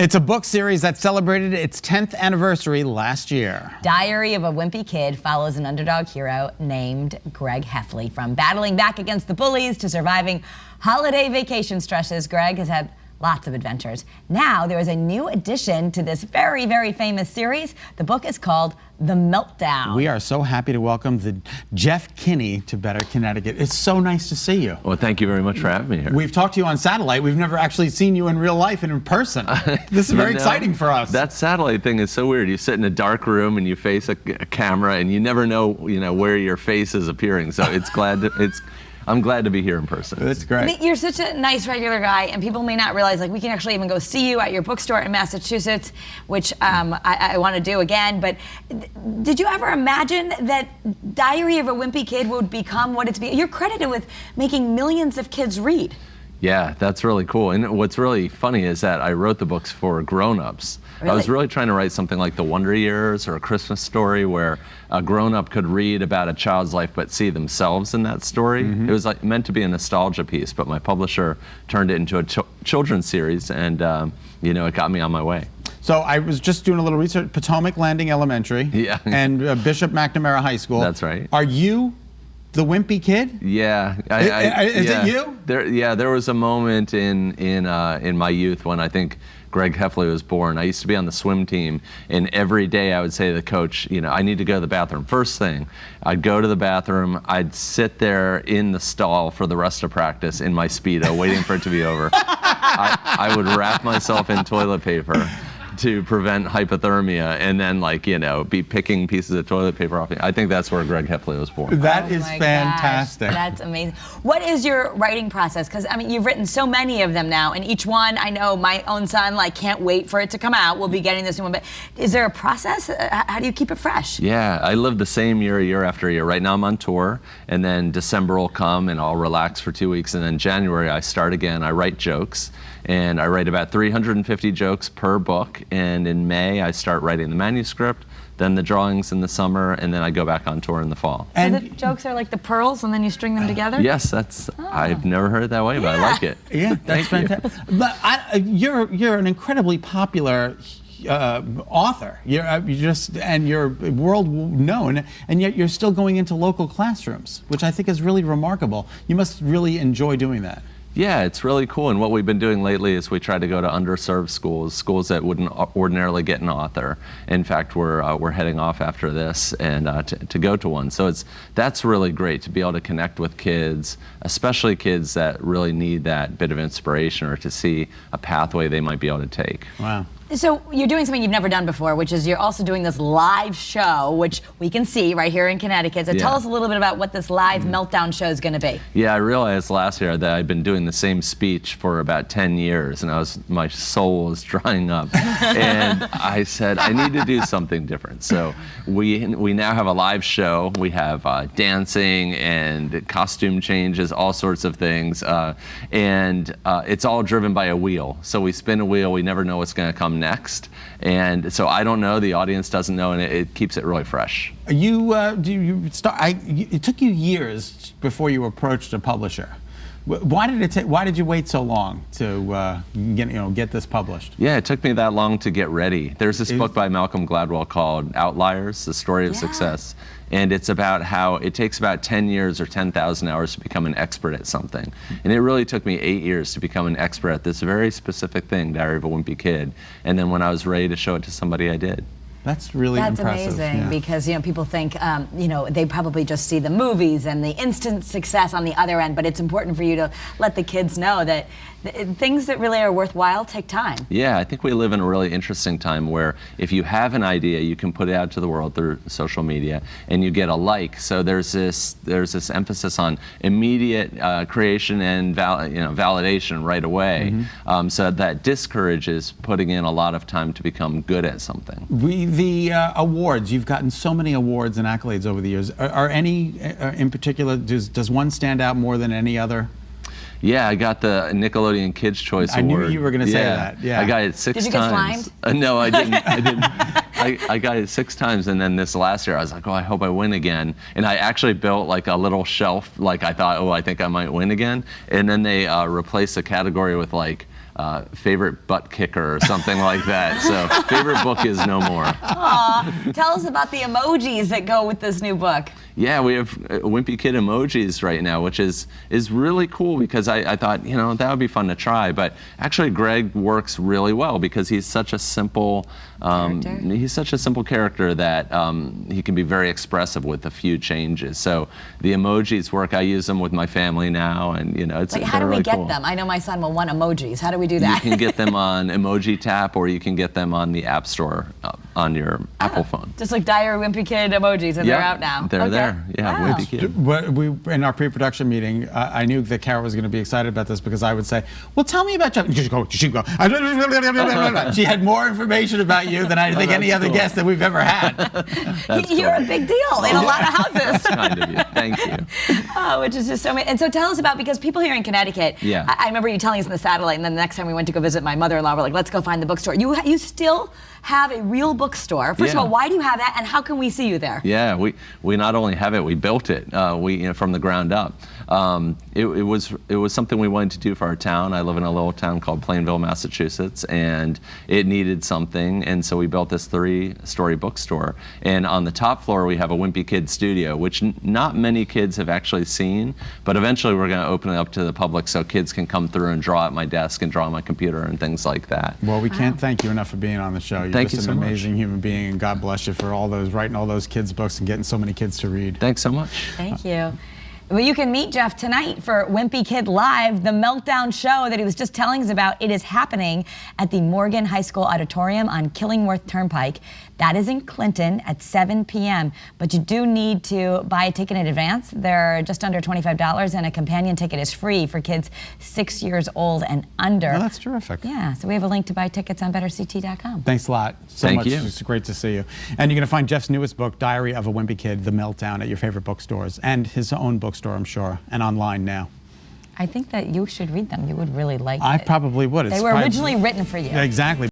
It's a book series that celebrated its 10th anniversary last year. Diary of a Wimpy Kid follows an underdog hero named Greg Heffley. From battling back against the bullies to surviving holiday vacation stresses, Greg has had lots of adventures. Now there is a new addition to this very, very famous series. The book is called The Meltdown. We are so happy to welcome the Jeff Kinney to Better Connecticut. It's so nice to see you. Well, thank you very much for having me here. We've talked to you on satellite. We've never actually seen you in real life and in person. This is very exciting for us. That satellite thing is so weird. You sit in a dark room and you face a camera and you never know, where your face is appearing. So I'm glad to be here in person. That's great. I mean, you're such a nice, regular guy, and people may not realize, we can actually even go see you at your bookstore in Massachusetts, which I want to do again. But did you ever imagine that Diary of a Wimpy Kid would become what it's become? You're credited with making millions of kids read. Yeah, that's really cool. And what's really funny is that I wrote the books for grown-ups. Really? I was really trying to write something like The Wonder Years or A Christmas Story where a grown-up could read about a child's life but see themselves in that story. Mm-hmm. It was meant to be a nostalgia piece, but my publisher turned it into a children's series, and it got me on my way. So I was just doing a little research. Potomac Landing Elementary, yeah, and Bishop McNamara High School. That's right. Are you the Wimpy Kid? Yeah. Is it you? There was a moment in my youth when I think Greg Heffley was born. I used to be on the swim team, and every day I would say to the coach, I need to go to the bathroom. First thing, I'd go to the bathroom, I'd sit there in the stall for the rest of practice in my Speedo, waiting for it to be over. I would wrap myself in toilet paper to prevent hypothermia, and then be picking pieces of toilet paper off me. I think that's where Greg Heffley was born. That is fantastic. Gosh, that's amazing. What is your writing process? Because you've written so many of them now, and each one, I know my own son can't wait for it to come out. We'll be getting this new one, but is there a process? How do you keep it fresh? Yeah, I live the same year after year. Right now I'm on tour, and then December will come and I'll relax for 2 weeks, and then January I start again. I write jokes, and I write about 350 jokes per book, and in May I start writing the manuscript, then the drawings in the summer, and then I go back on tour in the fall. And so the jokes are like the pearls, and then you string them together? Yes, I've never heard it that way, but I like it. Yeah, that's fantastic. But you're an incredibly popular author. You're world known, and yet you're still going into local classrooms, which I think is really remarkable. You must really enjoy doing that. Yeah, it's really cool, and what we've been doing lately is we try to go to underserved schools that wouldn't ordinarily get an author. In fact, we're heading off after this and to go to one. So that's really great to be able to connect with kids, especially kids that really need that bit of inspiration or to see a pathway they might be able to take. Wow. So you're doing something you've never done before, which is you're also doing this live show, which we can see right here in Connecticut. So tell us a little bit about what this live Meltdown show is going to be. Yeah, I realized last year that I'd been doing the same speech for about 10 years, and my soul was drying up. And I said, I need to do something different. So we now have a live show. We have dancing and costume changes, all sorts of things. And it's all driven by a wheel. So we spin a wheel. We never know what's going to come next, and so I don't know, the audience doesn't know, and it keeps it really fresh. It took you years before you approached a publisher. Why did you wait so long to get this published? Yeah, it took me that long to get ready. There's this book by Malcolm Gladwell called Outliers, The Story of Success. And it's about how it takes about 10 years or 10,000 hours to become an expert at something. And it really took me 8 years to become an expert at this very specific thing, Diary of a Wimpy Kid. And then when I was ready to show it to somebody, I did. That's really impressive. That's amazing, because people think they probably just see the movies and the instant success on the other end, but it's important for you to let the kids know that things that really are worthwhile take time. Yeah, I think we live in a really interesting time where if you have an idea, you can put it out to the world through social media, and you get a like. So there's this emphasis on immediate creation and validation right away. Mm-hmm. So that discourages putting in a lot of time to become good at something. The awards, you've gotten so many awards and accolades over the years. Are any in particular, does one stand out more than any other? Yeah, I got the Nickelodeon Kids' Choice Award. I knew you were going to say that. Yeah, I got it 6 times. Did you get slimed? No, I didn't. I got it 6 times, and then this last year I was like, oh, I hope I win again. And I actually built a little shelf, I thought, oh, I think I might win again. And then they replaced the category with favorite butt kicker or something like that. So favorite book is no more. Aw, tell us about the emojis that go with this new book. Yeah, we have Wimpy Kid emojis right now, which is really cool because I thought, that would be fun to try. But actually, Greg works really well because he's such a simple character that he can be very expressive with a few changes. So the emojis work. I use them with my family now, and it's how do we really get cool. them? I know my son will want emojis. How do we do that? You can get them on Emoji Tap, or you can get them on the App Store on your Apple phone. Just like Diary Wimpy Kid emojis, and they're out now. They're there. Yeah, Wow. Wimpy Kid. In our pre-production meeting, I knew that Kara was going to be excited about this because I would say, "Well, tell me about Jeff." You should go. She had more information about you than I think any other guest that we've ever had. You're a big deal in a lot of houses. That's kind of you. Thank you. Which is just so amazing. And so tell us about, because people here in Connecticut, Yeah. I remember you telling us in the satellite, and then the next time we went to go visit my mother-in-law, we're like, let's go find the bookstore. You still have a real bookstore. First of all, why do you have that, and how can we see you there? Yeah, we not only have it, we built it. From the ground up. It was something we wanted to do for our town. I live in a little town called Plainville, Massachusetts, and it needed something, and so we built this 3-story bookstore. And on the top floor, we have a Wimpy Kid studio, which not many kids have actually seen, but eventually we're going to open it up to the public so kids can come through and draw at my desk and draw on my computer and things like that. Well, we can't thank you enough for being on the show. You're Thank just you an so amazing human being, and God bless you for writing all those kids' books and getting so many kids to read. Thanks so much. Thank you. Well, you can meet Jeff tonight for Wimpy Kid Live, the Meltdown show that he was just telling us about. It is happening at the Morgan High School Auditorium on Killingworth Turnpike. That is in Clinton at 7 p.m. But you do need to buy a ticket in advance. They're just under $25, and a companion ticket is free for kids 6 years old and under. Oh, that's terrific. Yeah, so we have a link to buy tickets on betterct.com. Thanks a lot. So Thank much. you. It's great to see you. And you're going to find Jeff's newest book, Diary of a Wimpy Kid, The Meltdown, at your favorite bookstores, and his own bookstore, I'm sure, and online now. I think that you should read them. You would really like it. I probably would. They were originally written for you. Exactly.